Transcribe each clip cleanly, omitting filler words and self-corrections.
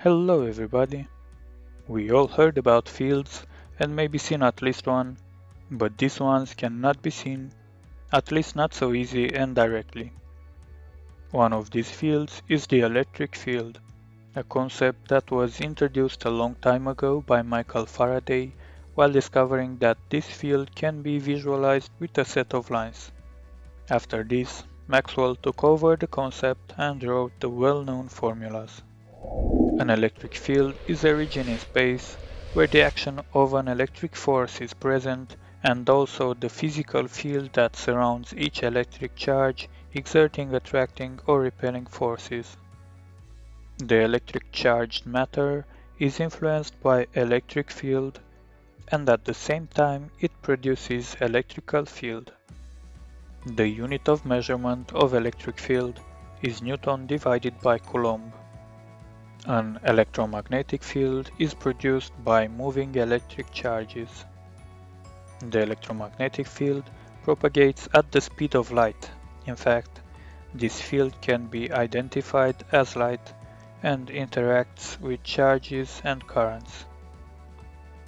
Hello everybody! We all heard about fields and maybe seen at least one, but these ones cannot be seen, at least not so easy and directly. One of these fields is the electric field, a concept that was introduced a long time ago by Michael Faraday while discovering that this field can be visualized with a set of lines. After this, Maxwell took over the concept and wrote the well-known formulas. An electric field is a region in space where the action of an electric force is present and also the physical field that surrounds each electric charge exerting attracting or repelling forces. The electric charged matter is influenced by electric field and at the same time it produces electrical field. The unit of measurement of electric field is Newton divided by Coulomb. An electromagnetic field is produced by moving electric charges. The electromagnetic field propagates at the speed of light. In fact, this field can be identified as light and interacts with charges and currents.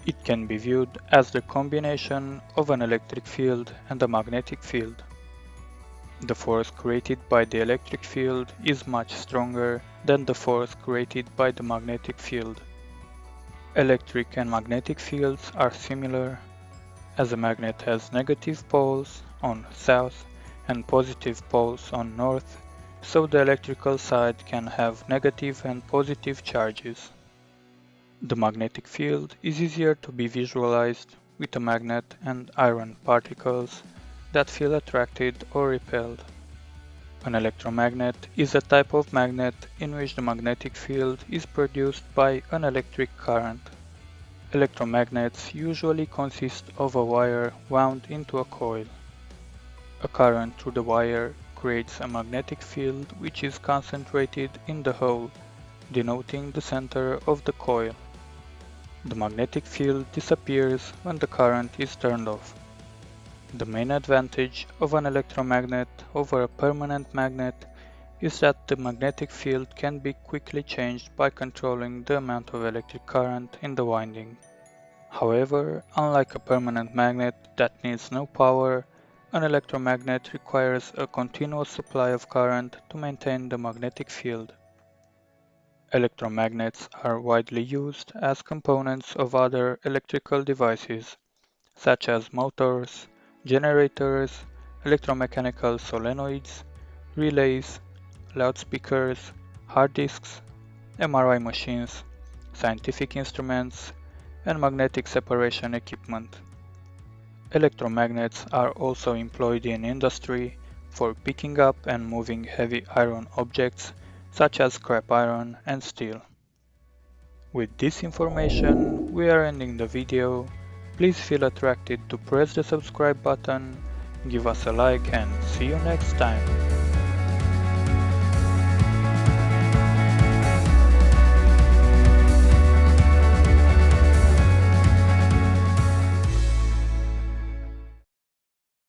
It can be viewed as the combination of an electric field and a magnetic field. The force created by the electric field is much stronger than the force created by the magnetic field. Electric and magnetic fields are similar, as a magnet has negative poles on south and positive poles on north, so the electrical side can have negative and positive charges. The magnetic field is easier to be visualized with a magnet and iron particles that feel attracted or repelled. An electromagnet is a type of magnet in which the magnetic field is produced by an electric current. Electromagnets usually consist of a wire wound into a coil. A current through the wire creates a magnetic field which is concentrated in the hole, denoting the center of the coil. The magnetic field disappears when the current is turned off. The main advantage of an electromagnet over a permanent magnet is that the magnetic field can be quickly changed by controlling the amount of electric current in the winding. However, unlike a permanent magnet that needs no power, an electromagnet requires a continuous supply of current to maintain the magnetic field. Electromagnets are widely used as components of other electrical devices, such as motors, generators, electromechanical solenoids, relays, loudspeakers, hard disks, MRI machines, scientific instruments, and magnetic separation equipment. Electromagnets are also employed in industry for picking up and moving heavy iron objects such as scrap iron and steel. With this information, we are ending the video. Please feel attracted to press the subscribe button, give us a like and see you next time.